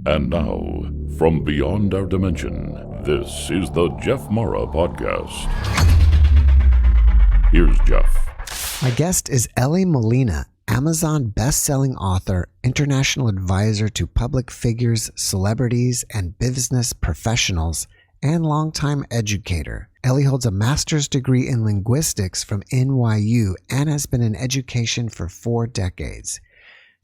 And now, from beyond our dimension, this is the JeffMara podcast. Here's Jeff. My guest is Ellie Molina, Amazon best-selling author, international advisor to public figures, celebrities, and business professionals, and longtime educator. Ellie holds a master's degree in linguistics from NYU and has been in education for 4 decades.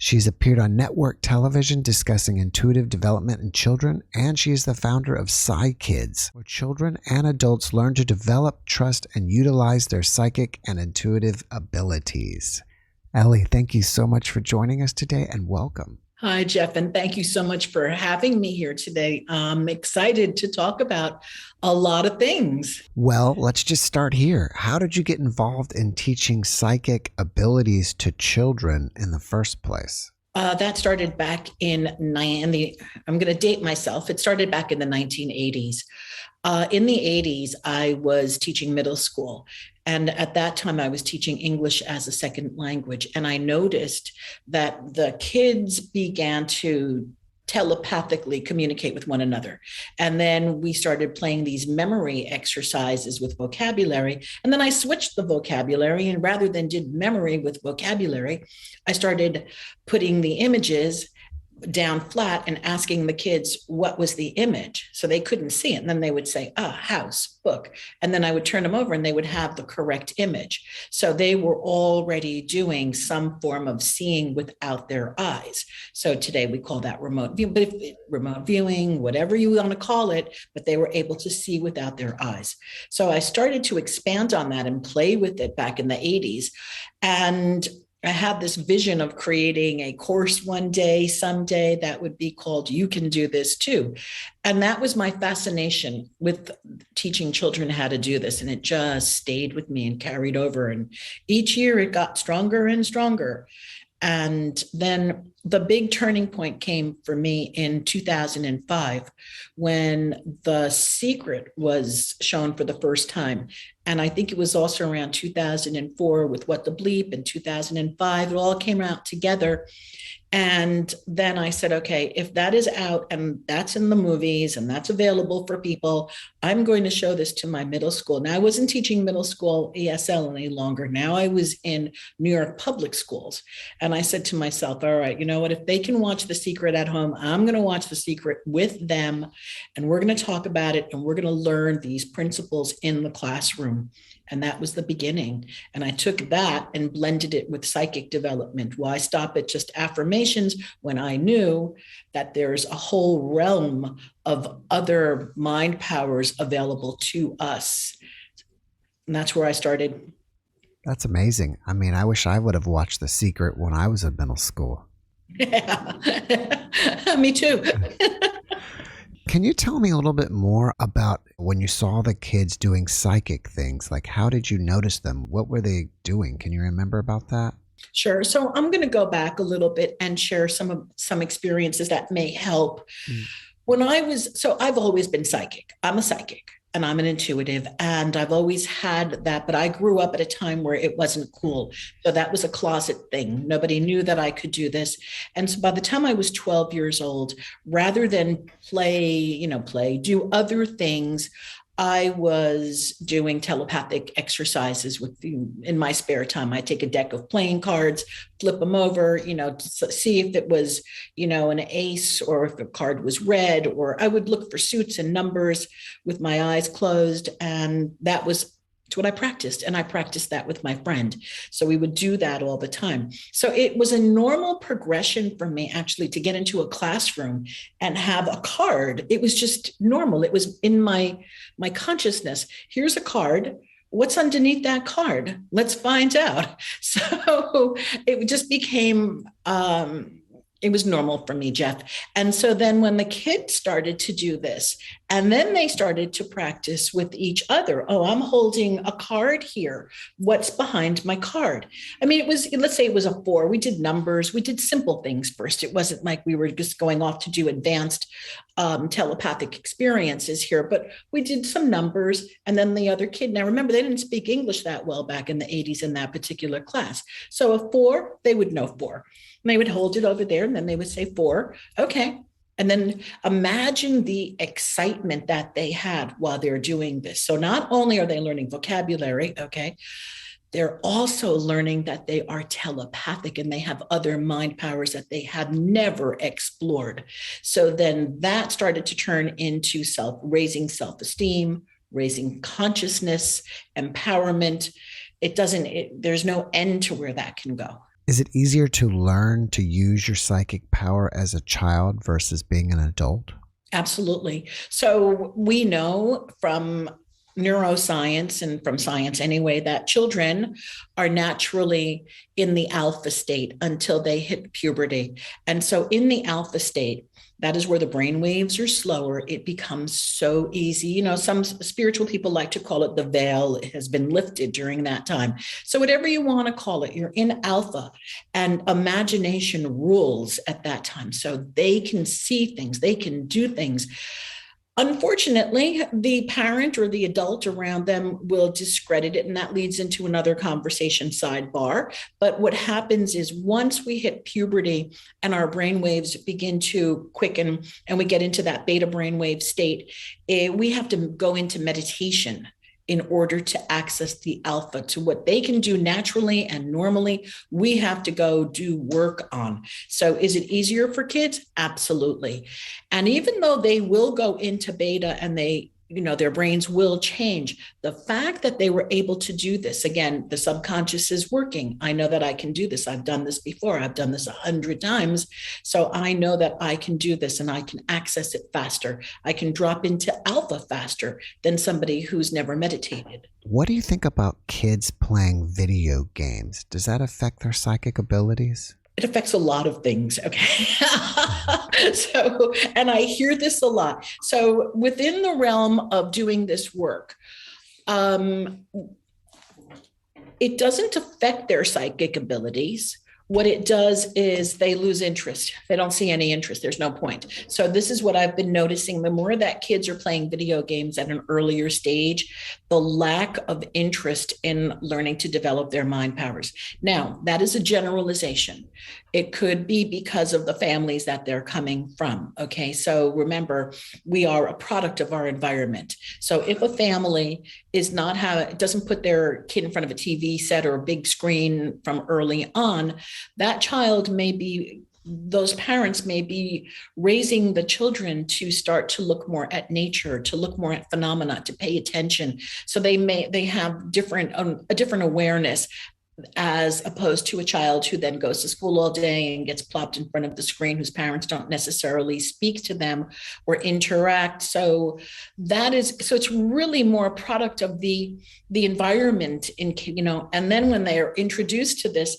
She's appeared on network television discussing intuitive development in children, and she is the founder of PsyKids, where children and adults learn to develop, trust, and utilize their psychic and intuitive abilities. Ellie, thank you so much for joining us today, and welcome. Hi, Jeff, and thank you so much for having me here today. I'm excited to talk about a lot of things. Well, let's just start here. How did you get involved in teaching psychic abilities to children in the first place? That started back I'm going to date myself. It started back in the 1980s. In the 80s, I was teaching middle school. And at that time, I was teaching English as a second language. And I noticed that the kids began to telepathically communicate with one another. And then we started playing these memory exercises with vocabulary. And then I switched the vocabulary. And rather than did memory with vocabulary, I started putting the images down flat and asking the kids what was the image, so they couldn't see it. And then they would say, house, book. And then I would turn them over and they would have the correct image. So they were already doing some form of seeing without their eyes. So today we call that remote viewing, whatever you want to call it, but they were able to see without their eyes. So I started to expand on that and play with it back in the 80s. And I had this vision of creating a course someday that would be called You Can Do This Too. And that was my fascination with teaching children how to do this. And it just stayed with me and carried over. And each year it got stronger and stronger. And then the big turning point came for me in 2005 when The Secret was shown for the first time. And I think it was also around 2004 with What the Bleep, in 2005, it all came out together. And then I said, okay, if that is out and that's in the movies and that's available for people, I'm going to show this to my middle school. Now, I wasn't teaching middle school ESL any longer. Now I was in New York public schools. And I said to myself, all right, you know what, if they can watch The Secret at home, I'm going to watch The Secret with them. And we're going to talk about it. And we're going to learn these principles in the classroom. And that was the beginning. And I took that and blended it with psychic development. Why stop at just affirmations when I knew that there's a whole realm of other mind powers available to us? And that's where I started. That's amazing. I mean, I wish I would have watched The Secret when I was in middle school. Yeah, me too. Can you tell me a little bit more about when you saw the kids doing psychic things? Like, how did you notice them? What were they doing? Can you remember about that? Sure. So I'm going to go back a little bit and share some experiences that may help. I've always been psychic. I'm a psychic and I'm an intuitive, and I've always had that, but I grew up at a time where it wasn't cool. So that was a closet thing. Nobody knew that I could do this. And so by the time I was 12 years old, rather than do other things, I was doing telepathic exercises in my spare time. I take a deck of playing cards, flip them over, to see if it was, an ace or if the card was red, or I would look for suits and numbers with my eyes closed. And that's what I practiced. And I practiced that with my friend. So we would do that all the time. So it was a normal progression for me actually to get into a classroom and have a card. It was just normal. It was in my consciousness. Here's a card. What's underneath that card? Let's find out. So it just became it was normal for me, Jeff. And so then when the kids started to do this, and then they started to practice with each other. Oh, I'm holding a card here. What's behind my card? I mean, let's say it was a 4. We did numbers. We did simple things first. It wasn't like we were just going off to do advanced telepathic experiences here, but we did some numbers. And then the other kid, now remember, they didn't speak English that well back in the 80s in that particular class. So a 4, they would know 4. And they would hold it over there and then they would say 4. Okay. And then imagine the excitement that they had while they're doing this. So not only are they learning vocabulary, okay, they're also learning that they are telepathic and they have other mind powers that they had never explored. So then that started to turn into raising self-esteem, raising consciousness, empowerment. There's no end to where that can go. Is it easier to learn to use your psychic power as a child versus being an adult? Absolutely. So we know from neuroscience and from science anyway, that children are naturally in the alpha state until they hit puberty. And so in the alpha state, that is where the brain waves are slower. It becomes so easy. You know, some spiritual people like to call it the veil has been lifted during that time. So whatever you want to call it, you're in alpha and imagination rules at that time. So they can see things, they can do things. Unfortunately, the parent or the adult around them will discredit it, and that leads into another conversation sidebar. But what happens is once we hit puberty and our brain waves begin to quicken and we get into that beta brainwave state, we have to go into meditation in order to access the alpha, to what they can do naturally and normally, we have to go do work on. So is it easier for kids? Absolutely. And even though they will go into beta and their brains will change, the fact that they were able to do this, again, the subconscious is working. I know that I can do this. I've done this before. I've done this 100 times. So I know that I can do this and I can access it faster. I can drop into alpha faster than somebody who's never meditated. What do you think about kids playing video games? Does that affect their psychic abilities? It affects a lot of things. Okay. And I hear this a lot. So within the realm of doing this work, it doesn't affect their psychic abilities. What it does is they lose interest. They don't see any interest. There's no point. So this is what I've been noticing. The more that kids are playing video games at an earlier stage, the lack of interest in learning to develop their mind powers. Now, that is a generalization. It could be because of the families that they're coming from. Okay. So remember, we are a product of our environment. So if a family doesn't put their kid in front of a TV set or a big screen from early on, those parents may be raising the children to start to look more at nature, to look more at phenomena, to pay attention. So they have a different awareness, as opposed to a child who then goes to school all day and gets plopped in front of the screen, whose parents don't necessarily speak to them or interact. So it's really more a product of the environment and then when they are introduced to this,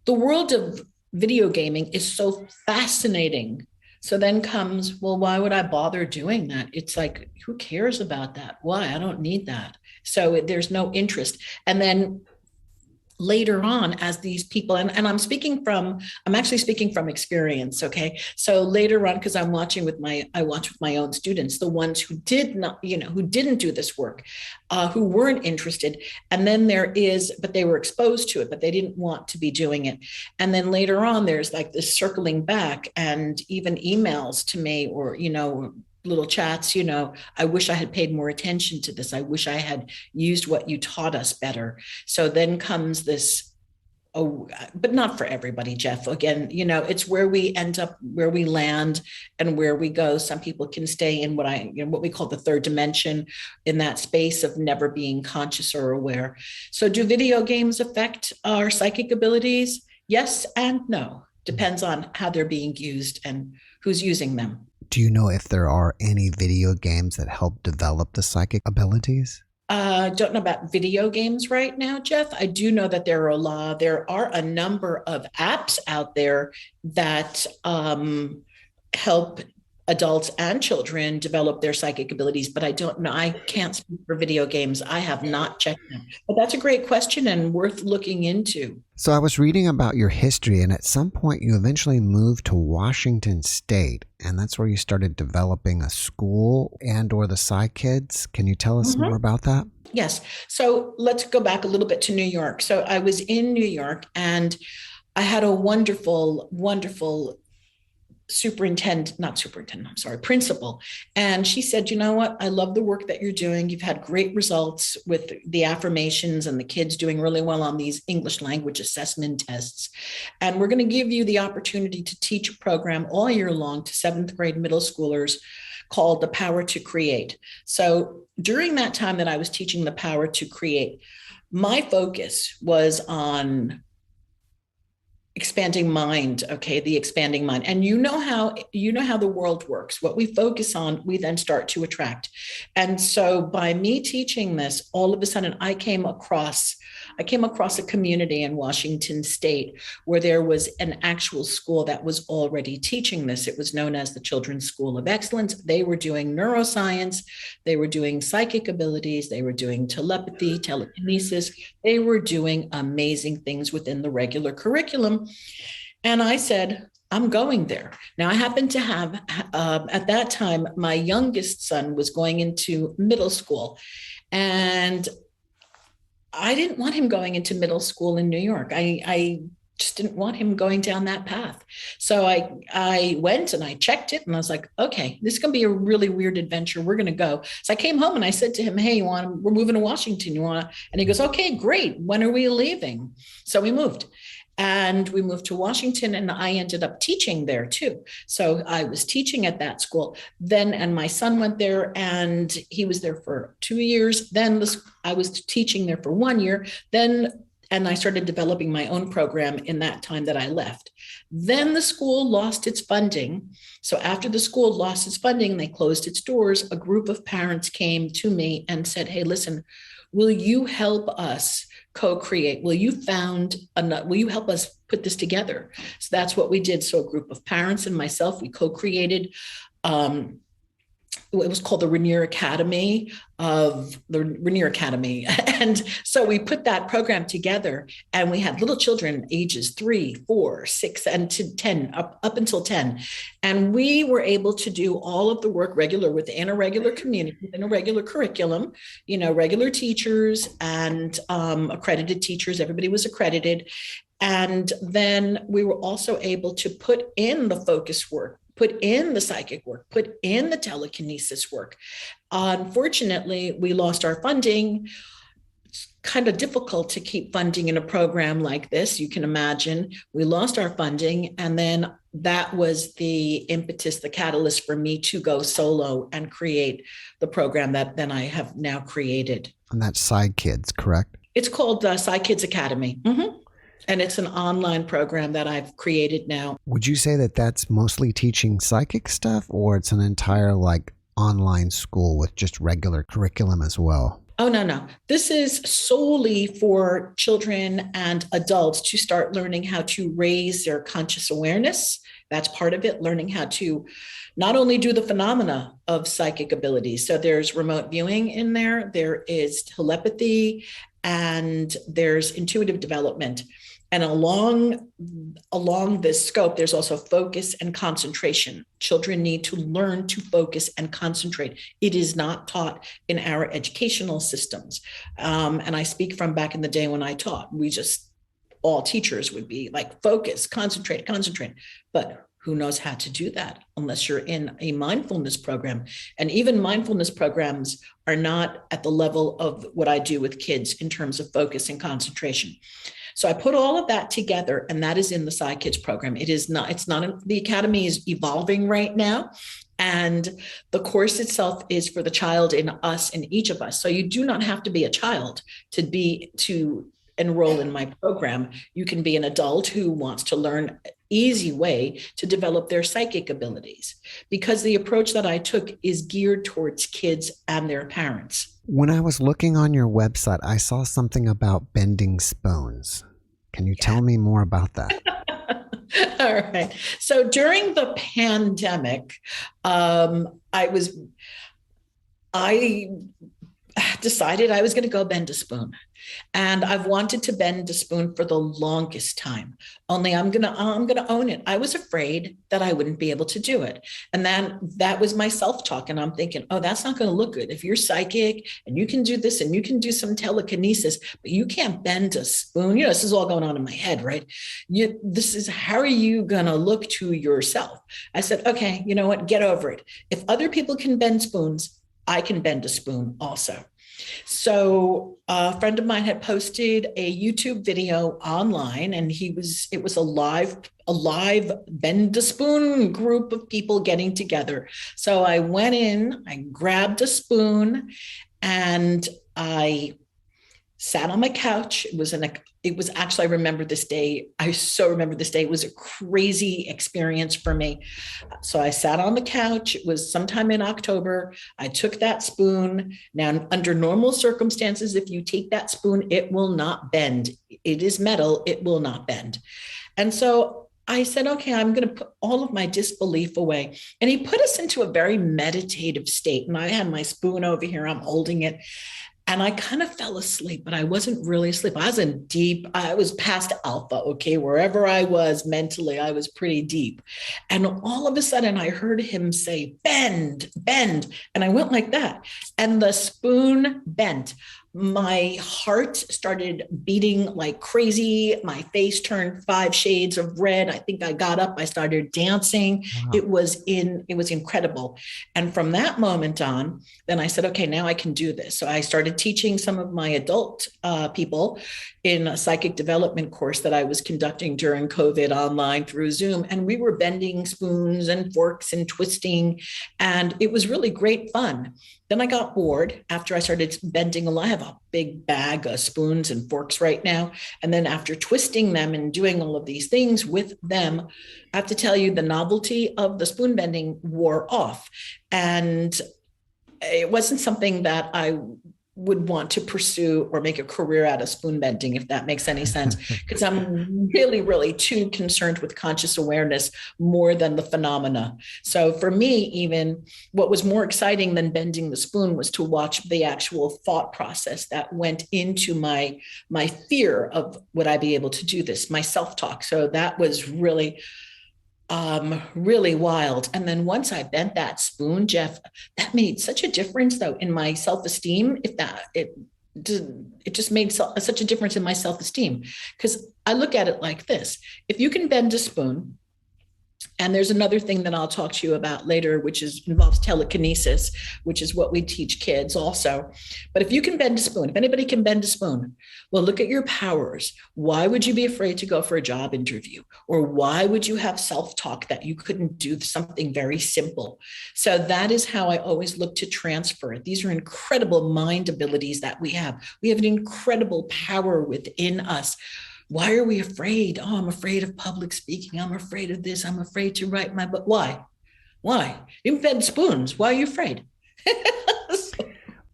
the world of video gaming is so fascinating. So then comes, well, why would I bother doing that? It's like, who cares about that? Why? I don't need that. So there's no interest. And then later on, as these people, and I'm actually speaking from experience. Okay. So later on, because I watch with my own students, the ones who didn't do this work, who weren't interested. And then but they were exposed to it, but they didn't want to be doing it. And then later on, there's like this circling back and even emails to me or, little chats, I wish I had paid more attention to this. I wish I had used what you taught us better. So then comes this, but not for everybody, Jeff. Again, it's where we end up, where we land and where we go. Some people can stay in what we call the third dimension, in that space of never being conscious or aware. So do video games affect our psychic abilities? Yes and no. Depends on how they're being used and who's using them. Do you know if there are any video games that help develop the psychic abilities? I don't know about video games right now, Jeff. I do know that there are a number of apps out there that help adults and children develop their psychic abilities, but I don't know. I can't speak for video games. I have not checked them. But that's a great question and worth looking into. So I was reading about your history, and at some point you eventually moved to Washington State, and that's where you started developing a school or the Psy Kids. Can you tell us more about that? Yes. So let's go back a little bit to New York. So I was in New York, and I had a wonderful, wonderful principal. And she said, you know what? I love the work that you're doing. You've had great results with the affirmations and the kids doing really well on these English language assessment tests. And we're going to give you the opportunity to teach a program all year long to 7th grade middle schoolers called The Power to Create. So during that time that I was teaching The Power to Create, my focus was on expanding mind. Okay. The expanding mind. And you know how the world works. What we focus on, we then start to attract. And so by me teaching this, all of a sudden I came across a community in Washington State where there was an actual school that was already teaching this. It was known as the Children's School of Excellence. They were doing neuroscience. They were doing psychic abilities. They were doing telepathy, telekinesis. They were doing amazing things within the regular curriculum. And I said, I'm going there. Now, I happened to have, at that time, my youngest son was going into middle school. And I didn't want him going into middle school in New York. I just didn't want him going down that path. So I went and I checked it and I was like, okay, this is going to be a really weird adventure. We're going to go. So I came home and I said to him, hey, we're moving to Washington. And he goes, okay, great. When are we leaving? So we moved. And we moved to Washington and I ended up teaching there too. So I was teaching at that school then, and my son went there and he was there for 2 years. Then I was teaching there for 1 year. And I started developing my own program in that time that I left. Then the school lost its funding. So after the school lost its funding, they closed its doors. A group of parents came to me and said, hey, listen, will you help us co-create? Will you help us put this together? So that's what we did. So a group of parents and myself, we co-created, it was called the Rainier Academy. And so we put that program together and we had little children ages 3, 4, 6, and to 10, up until 10. And we were able to do all of the work within a regular community, within a regular curriculum, regular teachers and accredited teachers. Everybody was accredited. And then we were also able to put in the focus work, put in the psychic work, put in the telekinesis work. Unfortunately, we lost our funding. It's kind of difficult to keep funding in a program like this. You can imagine we lost our funding. And then that was the impetus, the catalyst for me to go solo and create the program that then I have now created. And that's Side Kids, correct? It's called Side Kids Academy. Mm-hmm. And it's an online program that I've created now. Would you say that that's mostly teaching psychic stuff, or it's an entire online school with just regular curriculum as well? Oh, no. This is solely for children and adults to start learning how to raise their conscious awareness. That's part of it, learning how to not only do the phenomena of psychic abilities. So there's remote viewing in there, there is telepathy, and there's intuitive development. And along this scope, there's also focus and concentration. Children need to learn to focus and concentrate. It is not taught in our educational systems. And I speak from back in the day when I taught. All teachers would be like, focus, concentrate. But who knows how to do that unless you're in a mindfulness program? And even mindfulness programs are not at the level of what I do with kids in terms of focus and concentration. So I put all of that together, and that is in the Side Kids program. The academy is evolving right now. And the course itself is for the child in us, in each of us. So you do not have to be a child to enroll in my program. You can be an adult who wants to learn an easy way to develop their psychic abilities, because the approach that I took is geared towards kids and their parents. When I was looking on your website, I saw something about bending spoons. Can you tell me more about that? All right. So during the pandemic, I decided I was going to go bend a spoon. And I've wanted to bend a spoon for the longest time. Only I'm gonna own it. I was afraid that I wouldn't be able to do it. And then that was my self-talk. And I'm thinking, oh, that's not going to look good. If you're psychic and you can do this and you can do some telekinesis, but you can't bend a spoon. This is all going on in my head, right? How are you gonna look to yourself? I said, okay, you know what? Get over it. If other people can bend spoons, I can bend a spoon also. So a friend of mine had posted a YouTube video online, and it was a live bend a spoon group of people getting together. So I went in, I grabbed a spoon, and I sat on my couch. It was actually, I remember this day. I so remember this day. It was a crazy experience for me. So I sat on the couch. It was sometime in October. I took that spoon. Now, under normal circumstances, if you take that spoon, it will not bend. It is metal. It will not bend. And so I said, okay, I'm going to put all of my disbelief away. And he put us into a very meditative state. And I had my spoon over here. I'm holding it. And I kind of fell asleep, but I wasn't really asleep. I was past alpha, okay? Wherever I was mentally, I was pretty deep. And all of a sudden I heard him say, bend, bend. And I went like that. And the spoon bent. My heart started beating like crazy. My face turned 5 shades of red. I think I got up, I started dancing. Wow. It was incredible. And from that moment on, then I said, okay, now I can do this. So I started teaching some of my adult people in a psychic development course that I was conducting during COVID online through Zoom. And we were bending spoons and forks and twisting. And it was really great fun. Then I got bored after I started bending a lot. I have a big bag of spoons and forks right now. And then after twisting them and doing all of these things with them, I have to tell you, the novelty of the spoon bending wore off. And it wasn't something that I would want to pursue or make a career out of spoon bending, if that makes any sense, because I'm really, really too concerned with conscious awareness more than the phenomena. So for me, even what was more exciting than bending the spoon was to watch the actual thought process that went into my fear of would I be able to do this, my self-talk. So that was really wild. And then once I bent that spoon, Jeff, that made such a difference though in my self-esteem. It just made such a difference in my self-esteem, because I look at it like this. If you can bend a spoon, and there's another thing that I'll talk to you about later, which involves telekinesis, which is what we teach kids also. But if you can bend a spoon, if anybody can bend a spoon, well, look at your powers. Why would you be afraid to go for a job interview? Or why would you have self-talk that you couldn't do something very simple? So that is how I always look to transfer it. These are incredible mind abilities that we have. We have an incredible power within us. Why are we afraid? Oh, I'm afraid of public speaking. I'm afraid of this. I'm afraid to write my book. Why? You bend spoons. Why are you afraid?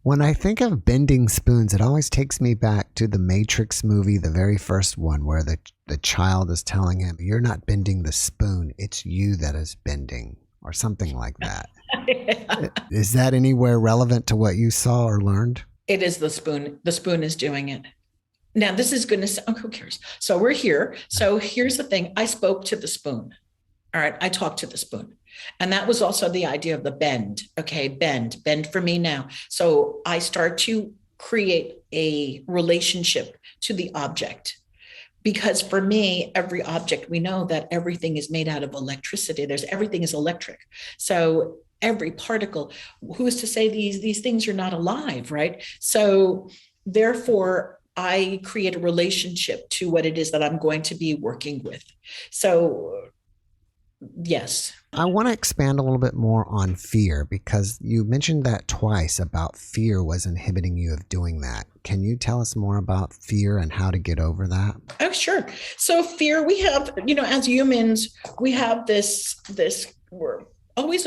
When I think of bending spoons, it always takes me back to the Matrix movie, the very first one, where the child is telling him, you're not bending the spoon. It's you that is bending, or something like that. Is that anywhere relevant to what you saw or learned? It is the spoon. The spoon is doing it. Now, this is going to sound, who cares? So we're here. So here's the thing. I spoke to the spoon. All right. I talked to the spoon. And that was also the idea of the bend. Okay. Bend for me now. So I start to create a relationship to the object. Because for me, every object, we know that everything is made out of electricity. Everything is electric. So every particle, who is to say these things are not alive, right? So therefore, I create a relationship to what it is that I'm going to be working with. So, yes. I want to expand a little bit more on fear, because you mentioned that twice about fear was inhibiting you of doing that. Can you tell us more about fear and how to get over that? Oh, sure. So fear, we have, as humans, we have this we're always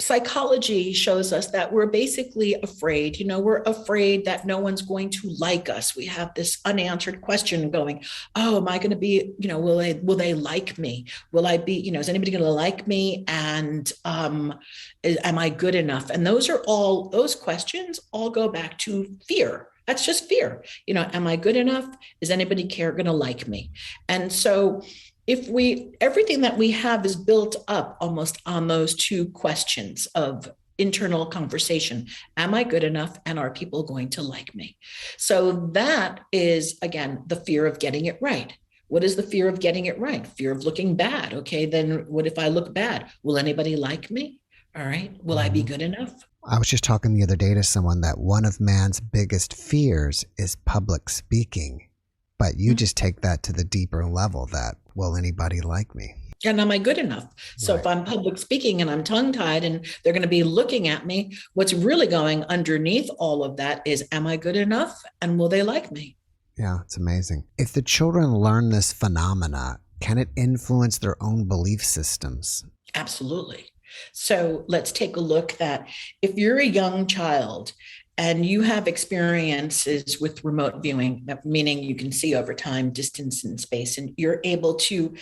psychology shows us that we're basically afraid. We're afraid that no one's going to like us. We have this unanswered question going, oh, am I going to be, will they like me? Will I be, is anybody going to like me? And am I good enough? And those questions all go back to fear. That's just fear. Am I good enough? Is anybody going to like me? And so everything that we have is built up almost on those two questions of internal conversation. Am I good enough? And are people going to like me? So that is, again, the fear of getting it right. What is the fear of getting it right? Fear of looking bad. Okay, then what if I look bad? Will anybody like me? All right. Will I be good enough? I was just talking the other day to someone that one of man's biggest fears is public speaking. But you just take that to the deeper level that, will anybody like me? And am I good enough? So if I'm public speaking and I'm tongue-tied and they're going to be looking at me, what's really going underneath all of that is, am I good enough? And will they like me? Yeah, it's amazing. If the children learn this phenomena, can it influence their own belief systems? Absolutely. So let's take a look that if you're a young child and you have experiences with remote viewing, meaning you can see over time, distance, and space, and you're able to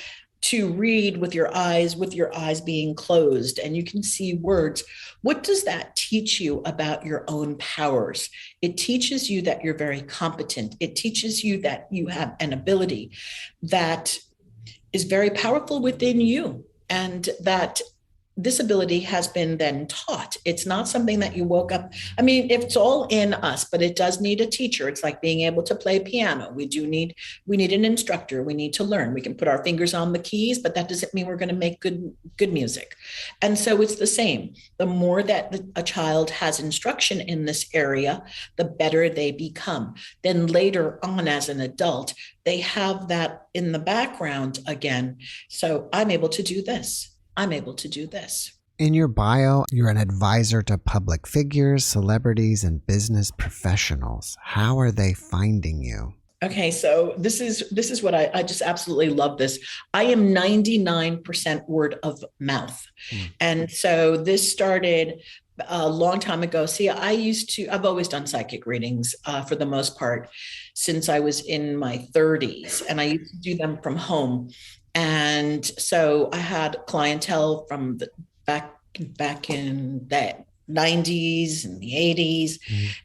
read with your eyes being closed, and you can see words. What does that teach you about your own powers? It teaches you that you're very competent. It teaches you that you have an ability that is very powerful within you, and that this ability has been then taught. It's not something that you woke up. I mean, it's all in us, but it does need a teacher. It's like being able to play piano. We need an instructor. We need to learn. We can put our fingers on the keys, but that doesn't mean we're going to make good music. And so it's the same. The more that a child has instruction in this area, the better they become. Then later on as an adult, they have that in the background again. So I'm able to do this. I'm able to do this. In your bio, you're an advisor to public figures, celebrities, and business professionals. How are they finding you? Okay, so this is what I just absolutely love this. I am 99% word of mouth. And so this started a long time ago. See, I've always done psychic readings for the most part since I was in my 30s, and I used to do them from home. And so I had clientele from the back in the 90s and the 80s.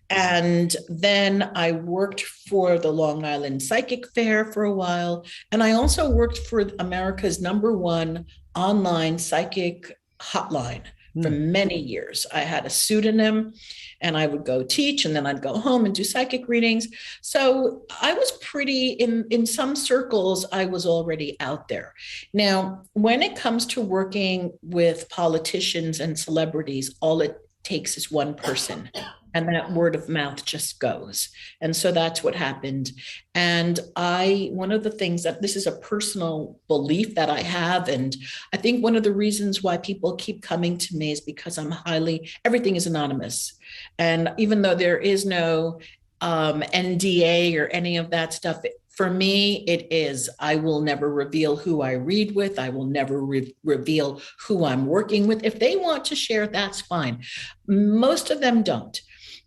And then I worked for the Long Island Psychic Fair for a while. And I also worked for America's #1 online psychic hotline for many years. I had a pseudonym and I would go teach, and then I'd go home and do psychic readings. So I was pretty, in some circles, I was already out there. Now, when it comes to working with politicians and celebrities, all it takes is one person, and that word of mouth just goes. And so that's what happened. And one of the things that this is a personal belief that I have, and I think one of the reasons why people keep coming to me is because everything is anonymous. And even though there is no NDA or any of that stuff, for me, it is. I will never reveal who I read with. I will never reveal who I'm working with. If they want to share, that's fine. Most of them don't.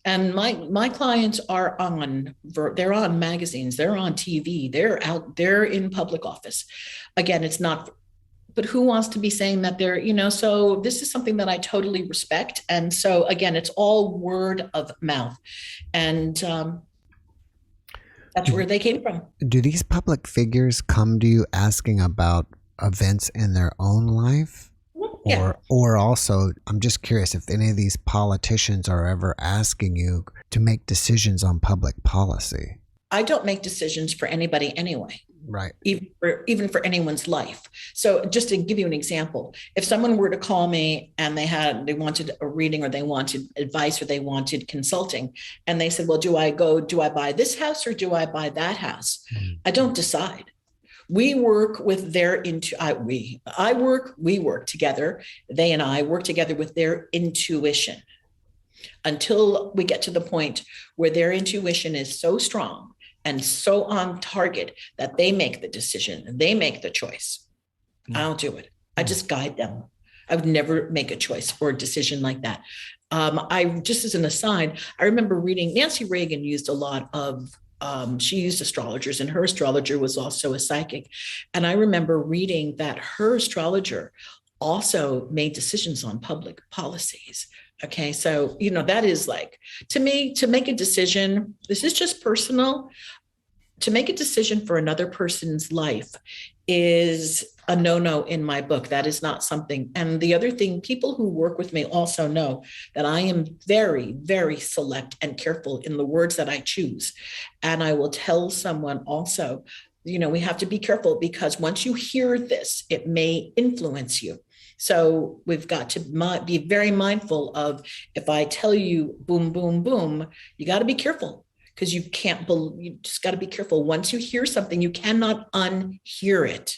And my clients they're on magazines, they're on TV, they're out, they're in public office. Again, it's not, but who wants to be saying that they're, so this is something that I totally respect. And so again, it's all word of mouth. And that's where they came from. Do these public figures come to you asking about events in their own life? Yeah. Or also, I'm just curious if any of these politicians are ever asking you to make decisions on public policy. I don't make decisions for anybody anyway. Right. Even for anyone's life. So just to give you an example, if someone were to call me and they wanted a reading, or they wanted advice, or they wanted consulting, and they said, well, do I buy this house or do I buy that house? I don't decide. We work with we work together. They and I work together with their intuition until we get to the point where their intuition is so strong and so on target that they make the decision, they make the choice. I don't do it. I just guide them. I would never make a choice or a decision like that. I just as an aside, I remember reading Nancy Reagan used a lot of she used astrologers, and her astrologer was also a psychic. And I remember reading that her astrologer also made decisions on public policies. Okay. So, that is like, to me, to make a decision, this is just personal. To make a decision for another person's life is a no-no in my book. That is not something. And the other thing, people who work with me also know that I am very, very select and careful in the words that I choose. And I will tell someone also, we have to be careful, because once you hear this, it may influence you. So we've got to be very mindful of, if I tell you boom, boom, boom, you got to be careful, because you just got to be careful. Once you hear something, you cannot unhear it.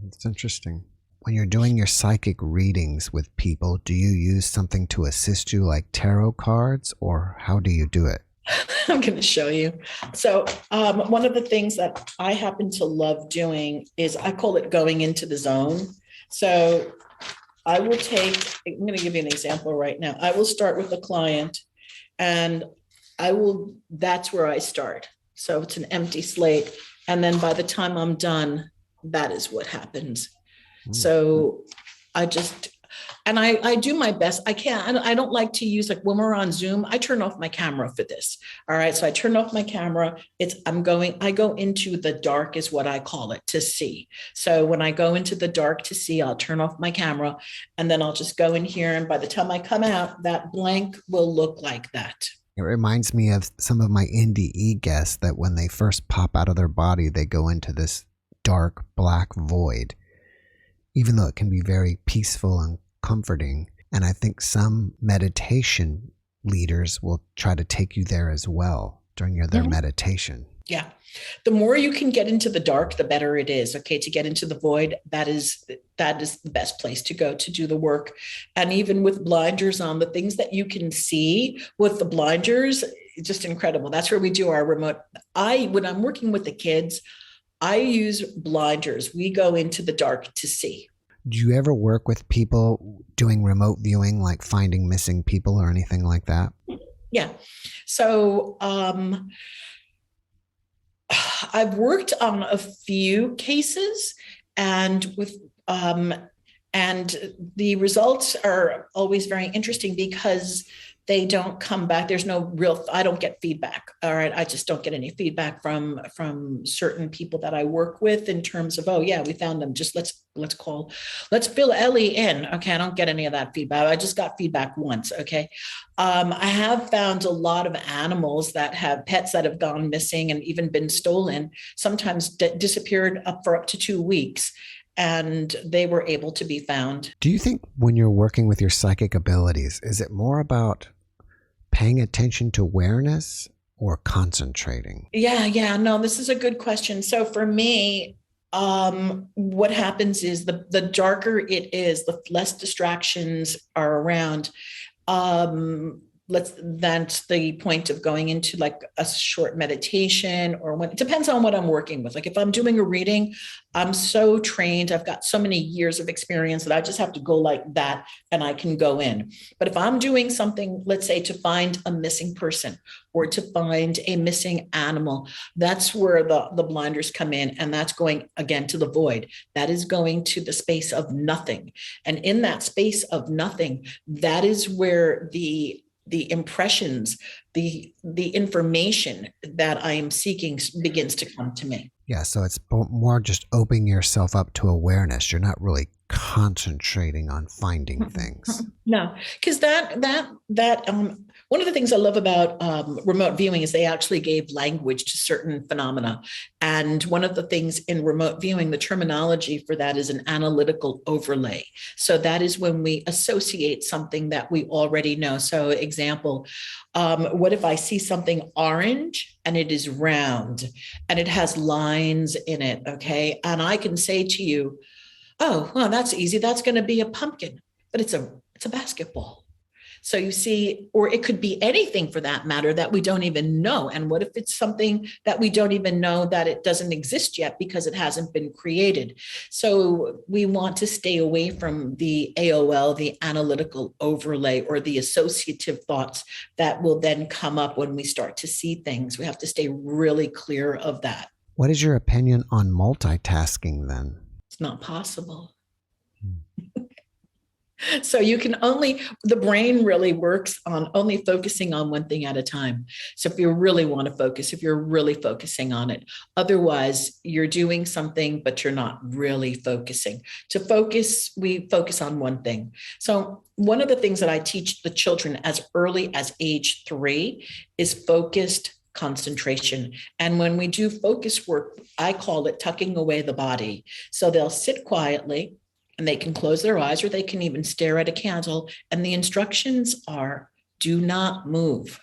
It's interesting. When you're doing your psychic readings with people, do you use something to assist you, like tarot cards, or how do you do it? I'm going to show you. So one of the things that I happen to love doing is, I call it going into the zone. So I'm going to give you an example right now. I will start with a client, and that's where I start. So it's an empty slate. And then by the time I'm done, that is what happens. So I do my best. I don't like to use, like when we're on Zoom, I turn off my camera for this. All right. So I turn off my camera. I go into the dark, is what I call it, to see. So when I go into the dark to see, I'll turn off my camera, and then I'll just go in here. And by the time I come out, that blank will look like that. It reminds me of some of my NDE guests, that when they first pop out of their body, they go into this dark black void, even though it can be very peaceful and comforting. And I think some meditation leaders will try to take you there as well during their meditation. Yeah. The more you can get into the dark, the better it is. Okay. To get into the void, that is the best place to go to do the work. And even with blinders on, the things that you can see with the blinders, just incredible. That's where we do our remote. When I'm working with the kids, I use blinders. We go into the dark to see. Do you ever work with people doing remote viewing, like finding missing people or anything like that? Yeah. So I've worked on a few cases, and the results are always very interesting, because they don't come back. There's no I don't get feedback. All right. I just don't get any feedback from certain people that I work with in terms of, oh yeah, we found them. Just let's fill Elly in. Okay. I don't get any of that feedback. I just got feedback once. Okay. I have found a lot of animals that have pets that have gone missing and even been stolen, sometimes disappeared for up to 2 weeks. And they were able to be found. Do you think when you're working with your psychic abilities, is it more about paying attention to awareness or concentrating? Yeah. No, this is a good question. So for me, what happens is the darker it is, the less distractions are around. That's the point of going into like a short meditation, or when it depends on what I'm working with. Like if I'm doing a reading, I'm so trained. I've got so many years of experience that I just have to go like that and I can go in. But if I'm doing something, let's say to find a missing person or to find a missing animal, that's where the blinders come in. And that's going again to the void. That is going to the space of nothing. And in that space of nothing, that is where the impressions, the information that I am seeking begins to come to me. Yeah, so it's more just opening yourself up to awareness. You're not really concentrating on finding things. No, because one of the things I love about remote viewing is they actually gave language to certain phenomena. And one of the things in remote viewing, the terminology for that is an analytical overlay. So that is when we associate something that we already know. So example, what if I see something orange and it is round and it has lines in it, okay? And I can say to you, oh, well, that's easy. That's going to be a pumpkin, but it's a basketball. So you see, or it could be anything for that matter that we don't even know. And what if it's something that we don't even know that it doesn't exist yet because it hasn't been created? So we want to stay away from the AOL, the analytical overlay, or the associative thoughts that will then come up when we start to see things. We have to stay really clear of that. What is your opinion on multitasking then? It's not possible. So you can the brain really works on only focusing on one thing at a time. So if you really want to focus, if you're really focusing on it, otherwise you're doing something, but you're not really focusing. To focus, we focus on one thing. So one of the things that I teach the children as early as age 3 is focused concentration. And when we do focus work, I call it tucking away the body. So they'll sit quietly, and they can close their eyes, or they can even stare at a candle. And the instructions are, do not move,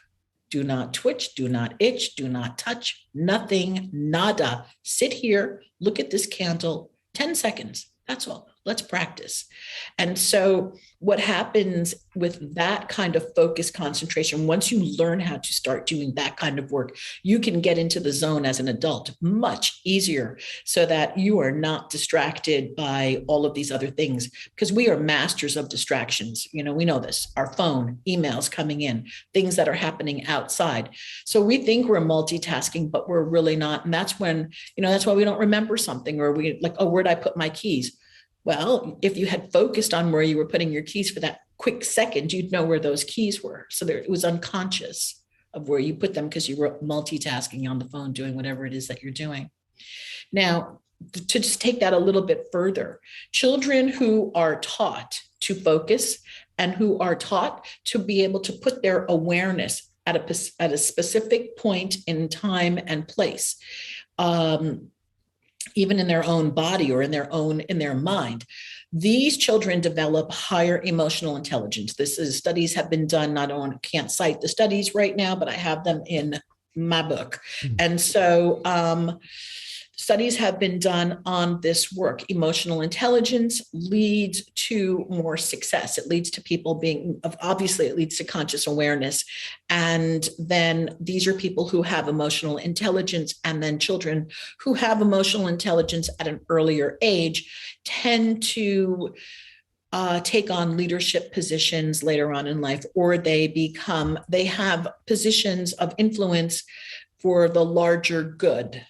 do not twitch, do not itch, do not touch, nothing, nada. Sit here, look at this candle, 10 seconds. That's all. Let's practice. And so what happens with that kind of focus concentration, once you learn how to start doing that kind of work, you can get into the zone as an adult much easier, so that you are not distracted by all of these other things, because we are masters of distractions. We know this, our phone, emails coming in, things that are happening outside. So we think we're multitasking, but we're really not. And that's when, that's why we don't remember something, or we like, oh, where'd I put my keys? Well, if you had focused on where you were putting your keys for that quick second, you'd know where those keys were. So it was unconscious of where you put them, because you were multitasking on the phone, doing whatever it is that you're doing. Now, to just take that a little bit further, children who are taught to focus and who are taught to be able to put their awareness at a specific point in time and place, even in their own body or in their mind, these children develop higher emotional intelligence. Studies have been done. Can't cite the studies right now, but I have them in my book. And so studies have been done on this work. Emotional intelligence leads to more success. It leads to people obviously it leads to conscious awareness. And then these are people who have emotional intelligence, and then children who have emotional intelligence at an earlier age tend to take on leadership positions later on in life, or they have positions of influence for the larger good,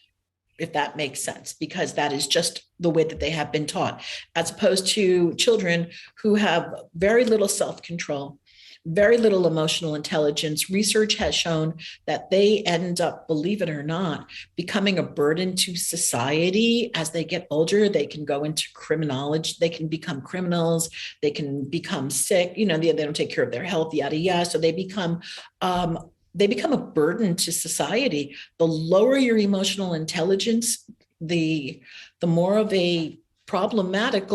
if that makes sense, because that is just the way that they have been taught, as opposed to children who have very little self-control, very little emotional intelligence. Research has shown that they end up, believe it or not, becoming a burden to society as they get older. They can go into criminology, they can become criminals, they can become sick, they don't take care of their health, yada, yada. So they become a burden to society. The lower your emotional intelligence, the more of a problematic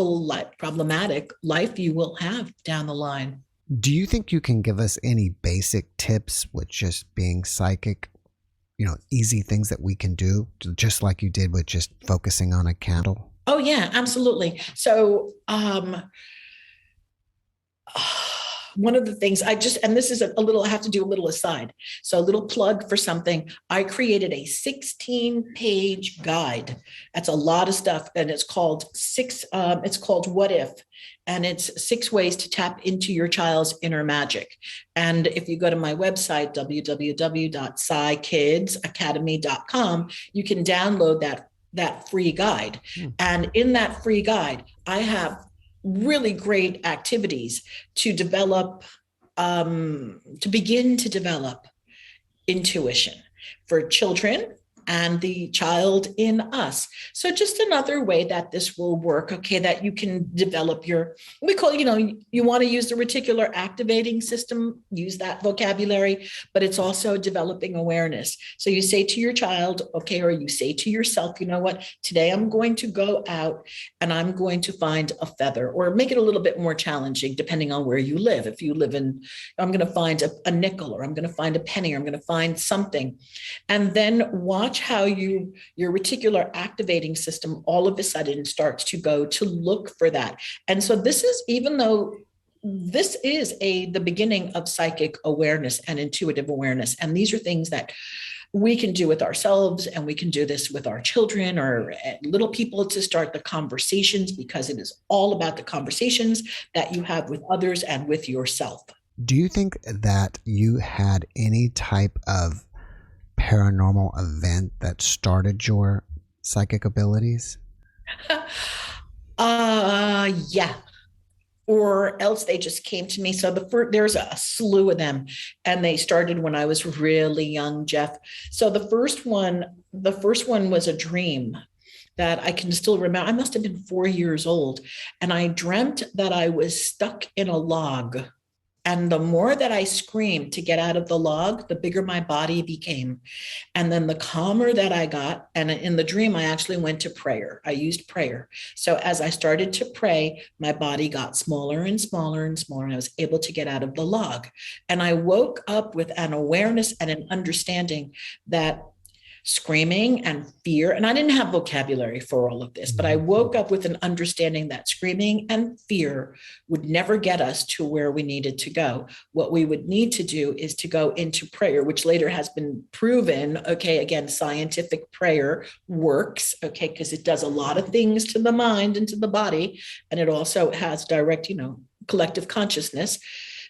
life you will have down the line. Do you think you can give us any basic tips with just being psychic? Easy things that we can do, just like you did with just focusing on a candle? Oh, yeah, absolutely. So, one of the things and this is I have to do a little aside. So a little plug for something. I created a 16-page guide. That's a lot of stuff. And it's called What If? And it's 6 ways to tap into your child's inner magic. And if you go to my website, www.psykidsacademy.com, you can download that free guide. And in that free guide, I have really great activities to begin to develop intuition for children and the child in us. So just another way that this will work, okay, that you can develop you want to use the reticular activating system, use that vocabulary, but it's also developing awareness. So you say to your child, okay, or you say to yourself, you know what, today I'm going to go out and I'm going to find a feather, or make it a little bit more challenging depending on where you live. If you live I'm going to find a nickel, or I'm going to find a penny, or I'm going to find something. And then watch how your reticular activating system all of a sudden starts to go to look for that. And so this is, even though this is the beginning of psychic awareness and intuitive awareness. And these are things that we can do with ourselves, and we can do this with our children or little people to start the conversations, because it is all about the conversations that you have with others and with yourself. Do you think that you had any type of paranormal event that started your psychic abilities? Yeah. Or else they just came to me. So there's a slew of them, and they started when I was really young, Jeff. So the first one was a dream that I can still remember. I must have been 4 years old, and I dreamt that I was stuck in a log. And the more that I screamed to get out of the log, the bigger my body became. And then the calmer that I got. And in the dream, I actually went to prayer. I used prayer. So as I started to pray, my body got smaller and smaller and smaller, and I was able to get out of the log. And I woke up with an awareness and an understanding that screaming and fear, and I didn't have vocabulary for all of this, but I woke up with an understanding that screaming and fear would never get us to where we needed to go. What we would need to do is to go into prayer, which later has been proven, okay, again, scientific prayer works, okay, because it does a lot of things to the mind and to the body, and it also has direct, collective consciousness.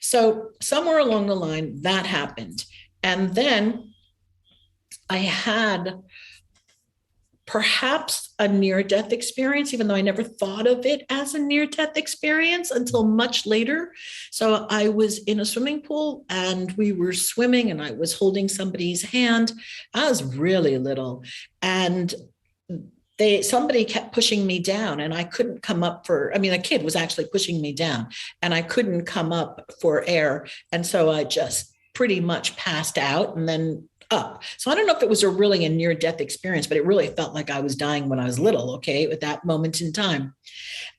So somewhere along the line, that happened. And then I had perhaps a near-death experience, even though I never thought of it as a near-death experience until much later. So I was in a swimming pool, and we were swimming, and I was holding somebody's hand. I was really little, and somebody kept pushing me down, and I couldn't come up a kid was actually pushing me down, and I couldn't come up for air. And so I just pretty much passed out and then up. So I don't know if it was really a near-death experience, but it really felt like I was dying when I was little, okay, at that moment in time.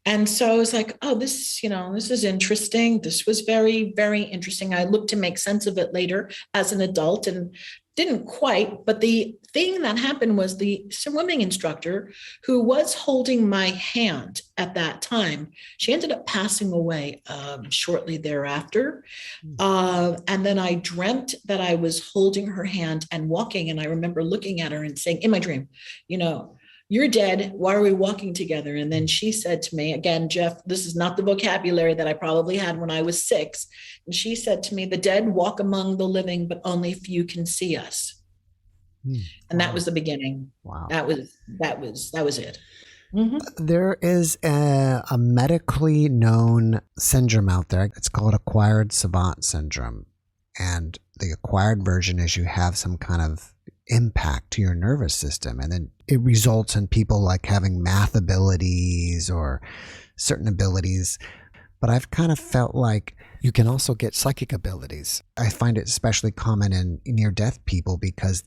And so I was like, oh, this is interesting. This was very, very interesting. I looked to make sense of it later as an adult and didn't quite, but the thing that happened was the swimming instructor who was holding my hand at that time, she ended up passing away shortly thereafter. And then I dreamt that I was holding her hand and walking. And I remember looking at her and saying in my dream, you're dead. Why are we walking together? And then she said to me, again, Jeff, this is not the vocabulary that I probably had when I was 6. And she said to me, the dead walk among the living, but only few can see us. And that was the beginning. Wow. That was it. Mm-hmm. There is a medically known syndrome out there. It's called acquired savant syndrome. And the acquired version is you have some kind of impact to your nervous system, and then it results in people like having math abilities or certain abilities. But I've kind of felt like you can also get psychic abilities. I find it especially common in near-death people because,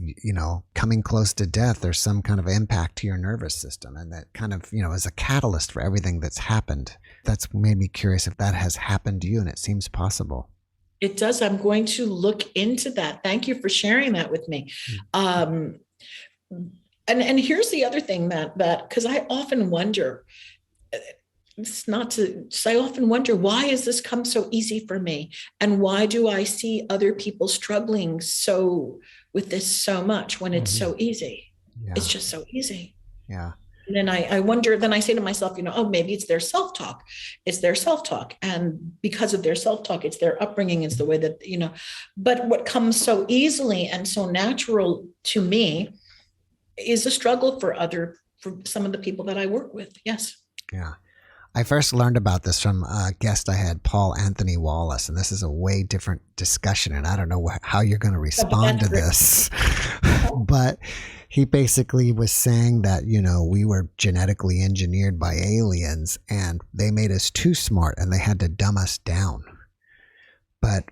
coming close to death, there's some kind of impact to your nervous system, and that kind of, is a catalyst for everything that's happened. That's made me curious if that has happened to you, and it seems possible. It does. I'm going to look into that. Thank you for sharing that with me. And here's the other thing that because I often wonder, I often wonder, why has this come so easy for me? And why do I see other people struggling with this so much when it's so easy? Yeah. It's just so easy. Yeah. And then I wonder, then I say to myself, maybe it's their self-talk. It's their self-talk. And because of their self-talk, it's their upbringing. It's the way that, but what comes so easily and so natural to me is a struggle for some of the people that I work with. Yes. Yeah. I first learned about this from a guest I had, Paul Anthony Wallace, and this is a way different discussion, and I don't know how you're going to respond to this. But he basically was saying that, we were genetically engineered by aliens, and they made us too smart, and they had to dumb us down. But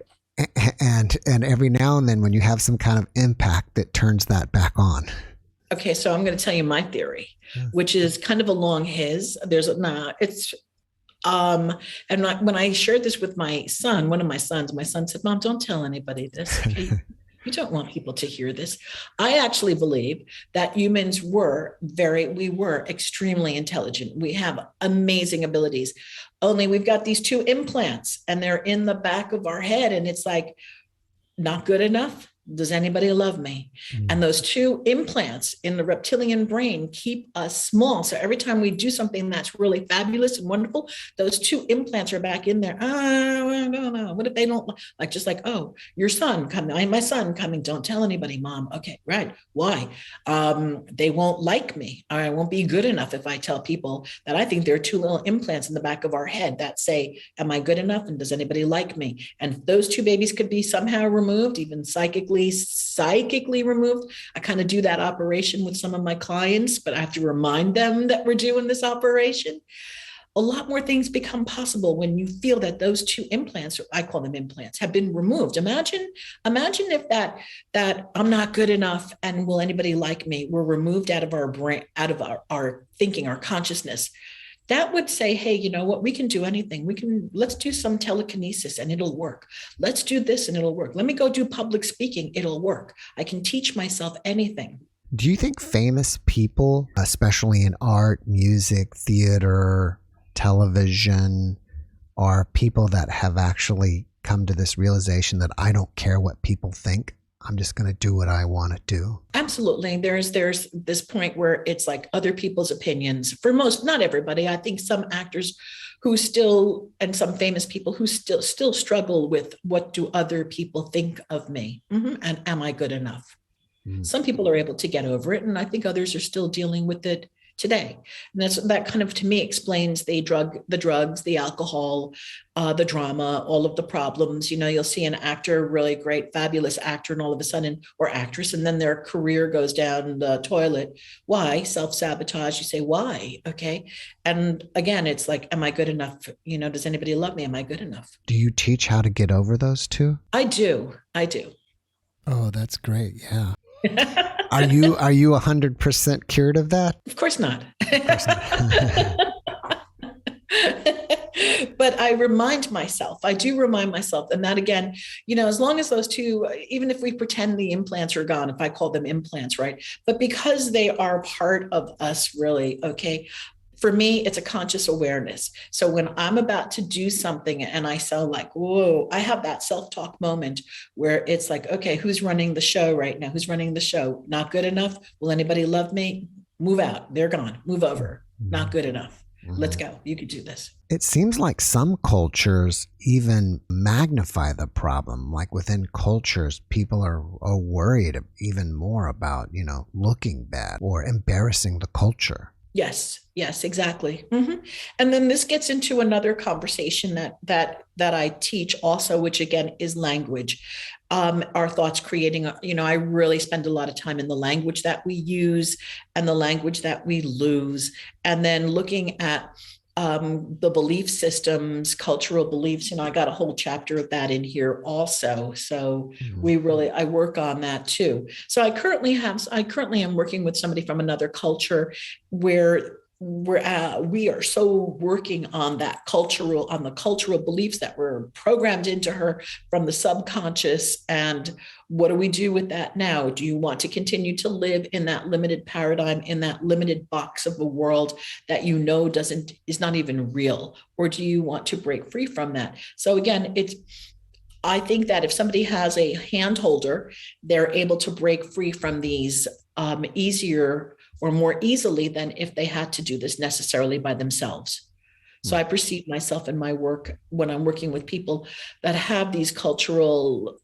and every now and then when you have some kind of impact, it turns that back on. Okay, so I'm going to tell you my theory, which is kind of along his. And when I shared this with my son, one of my sons said, "Mom, don't tell anybody this. Okay? You don't want people to hear this." I actually believe that humans were extremely intelligent. We have amazing abilities. only we've got these two implants and they're in the back of our head. And it's like, not good enough. Does anybody love me? And those two implants in the reptilian brain keep us small. So every time we do something that's really fabulous and wonderful, those two implants are back in there. Oh, no. What if they don't like, just like, oh, your son coming, my son coming. Don't tell anybody, mom. Okay, right. Why? They won't like me. Or I won't be good enough if I tell people that I think there are two little implants in the back of our head that say, am I good enough? And does anybody like me? And those two babies could be somehow removed, even psychically removed. I kind of do that operation with some of my clients, but I have to remind them that we're doing this operation. A lot more things become possible when you feel that those two implants, or I call them implants, have been removed. Imagine if that I'm not good enough and will anybody like me were removed out of our brain, out of our thinking, our consciousness. That would say, hey, you know what? We can do anything. Let's do some telekinesis and it'll work. Let's do this and it'll work. Let me go do public speaking. It'll work. I can teach myself anything. Do you think famous people, especially in art, music, theater, television, are people that have actually come to this realization that I don't care what people think? I'm just going to do what I want to do. Absolutely. There's this point where it's like other people's opinions. For most, not everybody. I think some actors who still, and some famous people who still struggle with, what do other people think of me? And am I good enough? Some people are able to get over it, and I think others are still dealing with it today. And that kind of, to me, explains the drugs, the alcohol, the drama, all of the problems. You know, you'll see an actor, really great, fabulous actor, and all of a sudden, or actress, and then their career goes down the toilet. Why? Self-sabotage. You say, why? Okay. And again, it's like, am I good enough? You know, does anybody love me? Am I good enough? Do you teach how to get over those two? I do. Oh, that's great. Yeah. Are you 100% cured of that? Of course not. But I remind myself, I do remind myself, and that again, you know, as long as those two, even if we pretend the implants are gone, if I call them implants, right? But because they are part of us, really, okay, for me, it's a conscious awareness. So when I'm about to do something and I sound like, whoa, I have that self-talk moment where it's like, okay, who's running the show right now? Who's running the show? Not good enough? Will anybody love me? Move out. They're gone. Move over. Not good enough. Let's go. You could do this. It seems like some cultures even magnify the problem. Like within cultures, people are worried even more about, you know, looking bad or embarrassing the culture. Yes, exactly. And then this gets into another conversation that I teach also, which again is language. Our thoughts creating, you know, I really spend a lot of time in the language that we use and the language that we lose, and then looking at the belief systems, cultural beliefs. You know, I got a whole chapter of that in here also. So I work on that too. So I currently am working with somebody from another culture where we are so working on the cultural beliefs that were programmed into her from the subconscious. And what do we do with that now? Do you want to continue to live in that limited paradigm, in that limited box of a world that you know is not even real? Or do you want to break free from that? So again, I think that if somebody has a hand holder, they're able to break free from these easier or more easily than if they had to do this necessarily by themselves. So I perceive myself in my work when I'm working with people that have these cultural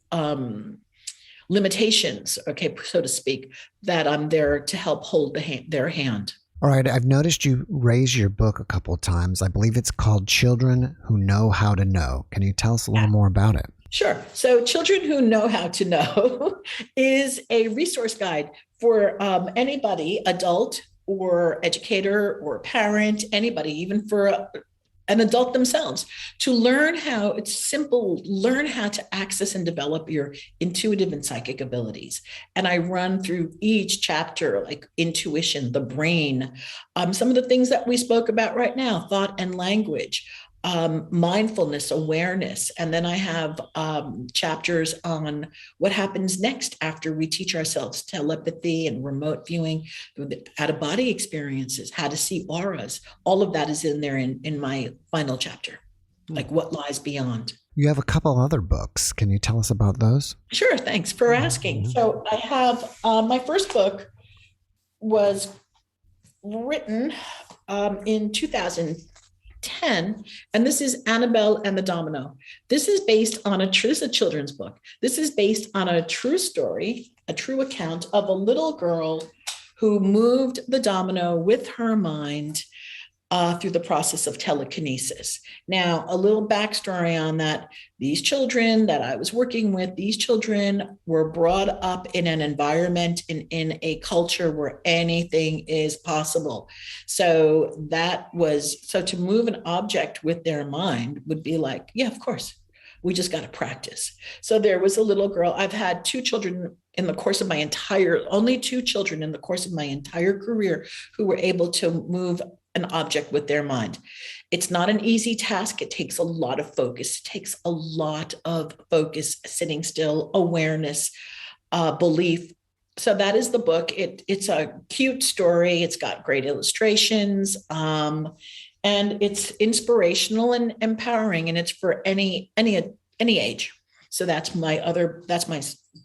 limitations, okay, so to speak, that I'm there to help hold their hand. All right. I've noticed you raise your book a couple of times. I believe it's called Children Who Know How to Know. Can you tell us a little more about it? Sure. So Children Who Know How to Know is a resource guide for anybody, adult or educator or parent, anybody, even for an adult themselves, to learn how to access and develop your intuitive and psychic abilities. And I run through each chapter, like intuition, the brain, some of the things that we spoke about right now, thought and language, mindfulness, awareness. And then I have chapters on what happens next after we teach ourselves telepathy and remote viewing, out-of-body experiences, how to see auras. All of that is in there in my final chapter, like what lies beyond. You have a couple other books. Can you tell us about those? Sure, thanks for asking. So I have my first book was written in 2010, and this is Annabelle and the Domino. This is based on this is a children's book. This is based on a true story, a true account of a little girl who moved the domino with her mind through the process of telekinesis. Now, a little backstory on that. These children that I was working with, these children were brought up in an environment, in a culture where anything is possible. So to move an object with their mind would be like, yeah, of course, we just got to practice. So there was a little girl. I've had only 2 children in the course of my entire career who were able to move an object with their mind. It's not an easy task. It takes a lot of focus. It takes a lot of focus, sitting still, awareness, belief. So that is the book. It's a cute story. It's got great illustrations, and it's inspirational and empowering, and it's for any age. So that's my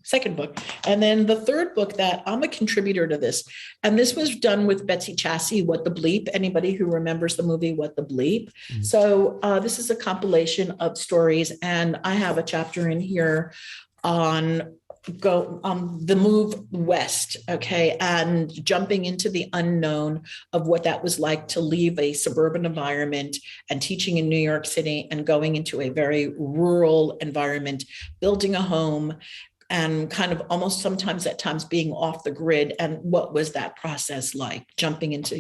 second book. And then the third book, that I'm a contributor to this, and this was done with Betsy Chassey, What the Bleep, anybody who remembers the movie What the Bleep. Mm-hmm. So this is a compilation of stories, and I have a chapter in here on the move west, okay, and jumping into the unknown of what that was like to leave a suburban environment and teaching in New York City and going into a very rural environment, building a home, and kind of almost sometimes at times being off the grid. And what was that process like, jumping into,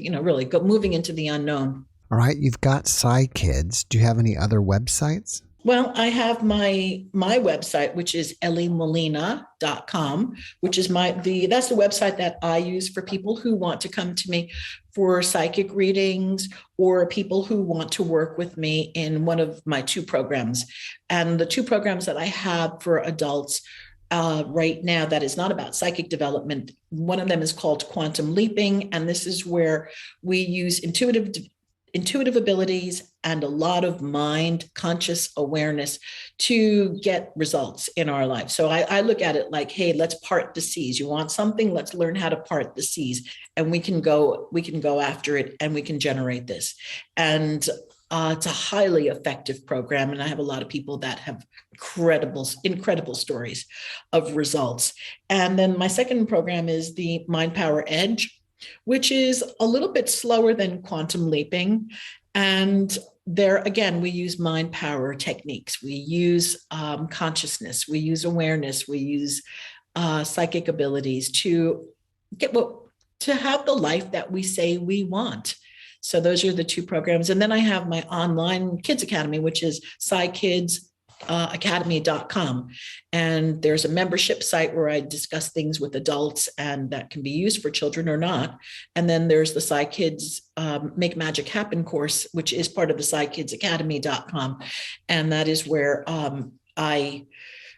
moving into the unknown. All right, you've got PsyKids. Do you have any other websites? Well, I have my website, which is EllyMolina.com, which is that's the website that I use for people who want to come to me for psychic readings, or people who want to work with me in one of my 2 programs. And the 2 programs that I have for adults right now that is not about psychic development, one of them is called Quantum Leaping, and this is where we use intuitive abilities and a lot of mind conscious awareness to get results in our life. So I look at it like, hey, let's part the seas. You want something? Let's learn how to part the seas, and we can go after it, and we can generate this. And it's a highly effective program, and I have a lot of people that have incredible stories of results. And then my second program is the Mind Power Edge, which is a little bit slower than Quantum Leaping. And there, again, we use mind power techniques. We use consciousness. We use awareness. We use psychic abilities to have the life that we say we want. So those are the 2 programs. And then I have my online kids academy, which is PsyKidsAcademy.com. And there's a membership site where I discuss things with adults, and that can be used for children or not. And then there's the PsyKids Make Magic Happen course, which is part of the PsyKidsAcademy.com. And that is where I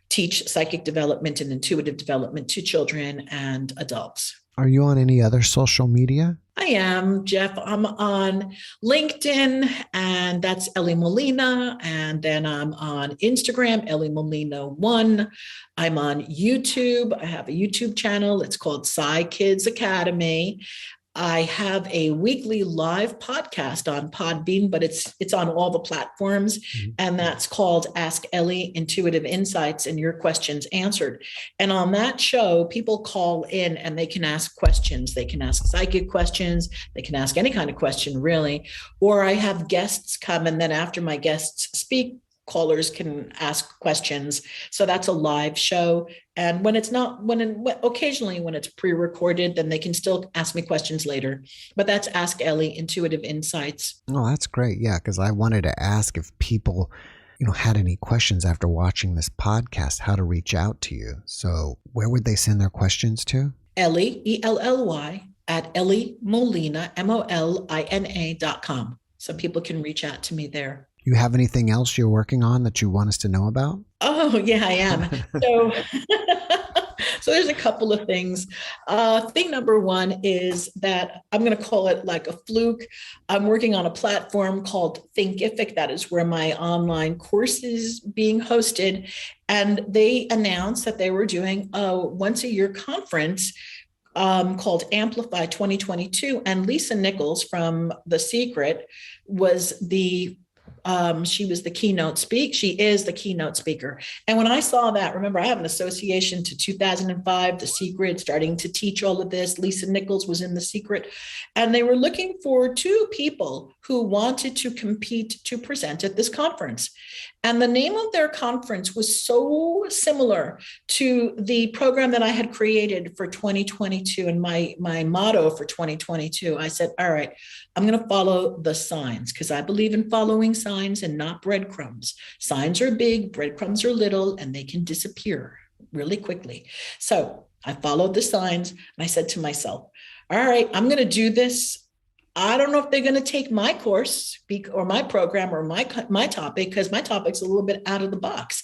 teach psychic development and intuitive development to children and adults. Are you on any other social media? I am, Jeff. I'm on LinkedIn, and that's Ellie Molina. And then I'm on Instagram, Ellie Molina 1. I'm on YouTube. I have a YouTube channel. It's called PsyKids Academy. I have a weekly live podcast on Podbean, but it's on all the platforms. Mm-hmm. And that's called Ask Ellie, Intuitive Insights and Your Questions Answered. And on that show, people call in and they can ask questions. They can ask psychic questions. They can ask any kind of question, really. Or I have guests come, and then after my guests speak, callers can ask questions. So that's a live show. And occasionally when it's pre-recorded, then they can still ask me questions later. But that's Ask Ellie, Intuitive Insights. Oh, that's great. Yeah, because I wanted to ask if people, had any questions after watching this podcast, how to reach out to you. So where would they send their questions to? Elly, ELLY, at Ellie Molina, MOLINA.com. So people can reach out to me there. You have anything else you're working on that you want us to know about? Oh, yeah, I am. So, so there's a couple of things. Thing number one is that I'm going to call it like a fluke. I'm working on a platform called Thinkific. That is where my online course is being hosted. And they announced that they were doing a once a year conference called Amplify 2022. And Lisa Nichols from The Secret was she was the keynote speaker. She is the keynote speaker. And when I saw that, remember, I have an association to 2005, The Secret, starting to teach all of this. Lisa Nichols was in The Secret. And they were looking for two people who wanted to compete to present at this conference. And the name of their conference was so similar to the program that I had created for 2022 and my motto for 2022. I said, all right, I'm going to follow the signs because I believe in following signs and not breadcrumbs. Signs are big, breadcrumbs are little, and they can disappear really quickly. So I followed the signs and I said to myself, all right, I'm going to do this. I don't know if they're going to take my course or my program or my topic, because my topic's a little bit out of the box.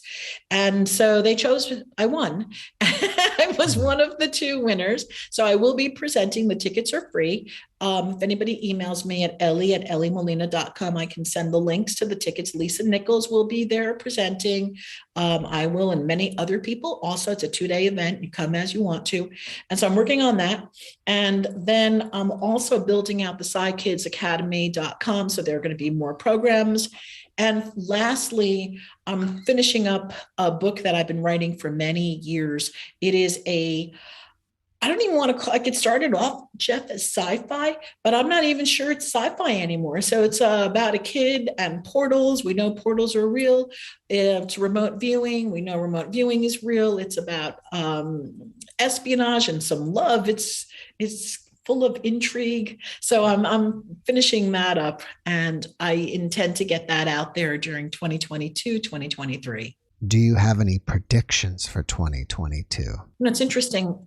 And so they chose, I won. I was one of the two winners. So I will be presenting. The tickets are free. If anybody emails me at Elly@EllieMolina.com, I can send the links to the tickets. Lisa Nichols will be there presenting. I will, and many other people. Also, it's a 2-day event. You come as you want to. And so I'm working on that. And then I'm also building out the SciKidsAcademy.com. So there are going to be more programs. And lastly, I'm finishing up a book that I've been writing for many years. It is I don't even want to call it started off, Jeff, as sci-fi, but I'm not even sure it's sci-fi anymore. So it's about a kid and portals. We know portals are real. It's remote viewing. We know remote viewing is real. It's about espionage and some love. It's full of intrigue. So I'm finishing that up, and I intend to get that out there during 2022, 2023. Do you have any predictions for 2022? It's interesting.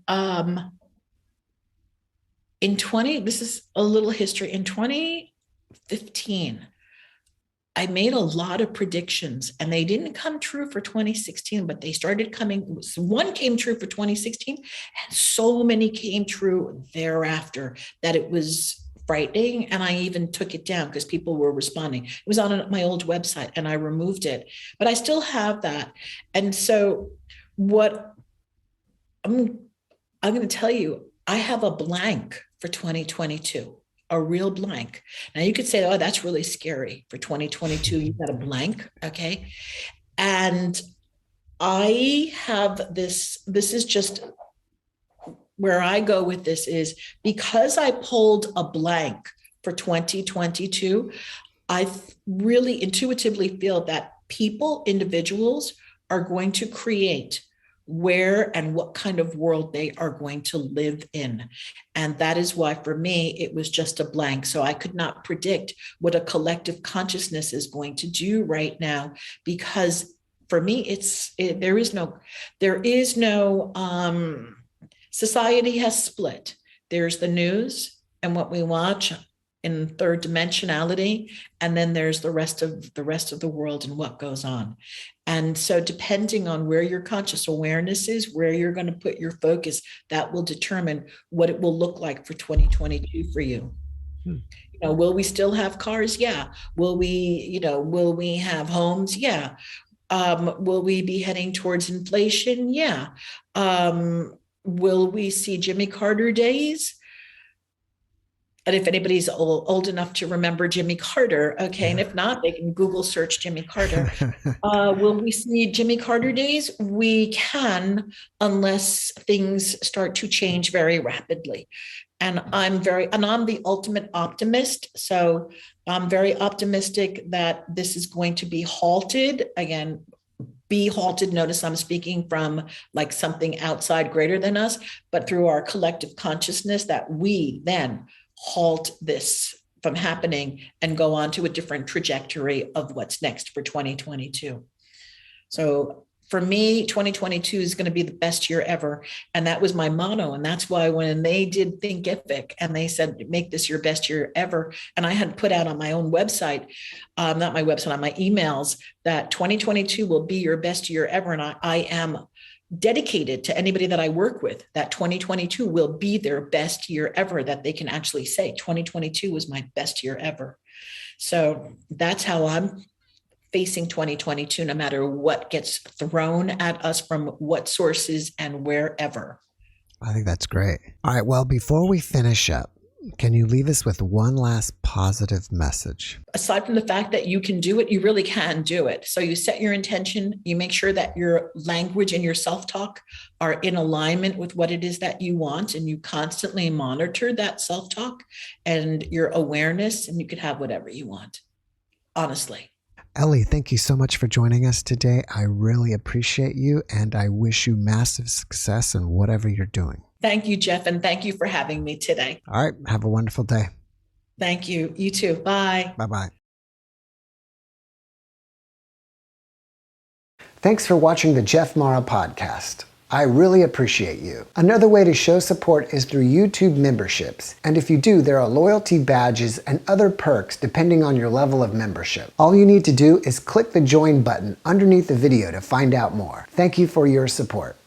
This is a little history. In 2015, I made a lot of predictions, and they didn't come true for 2016, but they started coming. One came true for 2016, and so many came true thereafter that it was frightening. And I even took it down because people were responding. It was on my old website and I removed it, but I still have that. And so what I'm going to tell you, I have a blank for 2022, a real blank. Now you could say, oh, that's really scary for 2022. You got a blank. Okay. And I have this is just where I go with this is because I pulled a blank for 2022, I really intuitively feel that individuals are going to create where and what kind of world they are going to live in. And that is why for me, it was just a blank. So I could not predict what a collective consciousness is going to do right now, because for me, there is no society has split. There's the news and what we watch in third dimensionality, and then there's the rest of the world and what goes on. And so depending on where your conscious awareness is, where you're going to put your focus, that will determine what it will look like for 2022 for you. Will we still have cars? Yeah. Will we have homes? Yeah. Will we be heading towards inflation? Yeah. Will we see Jimmy Carter days? And if anybody's old enough to remember Jimmy Carter, okay, yeah. And if not, they can Google search Jimmy Carter. Will we see Jimmy Carter days? We can, unless things start to change very rapidly. And I'm the ultimate optimist. So I'm very optimistic that this is going to be halted. Again, be halted. Notice I'm speaking from like something outside greater than us, but through our collective consciousness, that we then halt this from happening and go on to a different trajectory of what's next for 2022. So For me, 2022 is going to be the best year ever. And that was my motto. And that's why when they did Thinkific and they said, make this your best year ever. And I had put out on my own website, not my website, on my emails, that 2022 will be your best year ever. And I am dedicated to anybody that I work with that 2022 will be their best year ever, that they can actually say 2022 was my best year ever. So that's how I'm facing 2022, no matter what gets thrown at us from what sources and wherever. I think that's great. All right. Well, before we finish up, can you leave us with one last positive message? Aside from the fact that you can do it, you really can do it. So you set your intention, you make sure that your language and your self-talk are in alignment with what it is that you want, and you constantly monitor that self-talk and your awareness, and you could have whatever you want, honestly. Ellie, thank you so much for joining us today. I really appreciate you, and I wish you massive success in whatever you're doing. Thank you, Jeff, and thank you for having me today. All right. Have a wonderful day. Thank you. You too. Bye. Bye-bye. Thanks for watching the JeffMara podcast. I really appreciate you. Another way to show support is through YouTube memberships. And if you do, there are loyalty badges and other perks depending on your level of membership. All you need to do is click the join button underneath the video to find out more. Thank you for your support.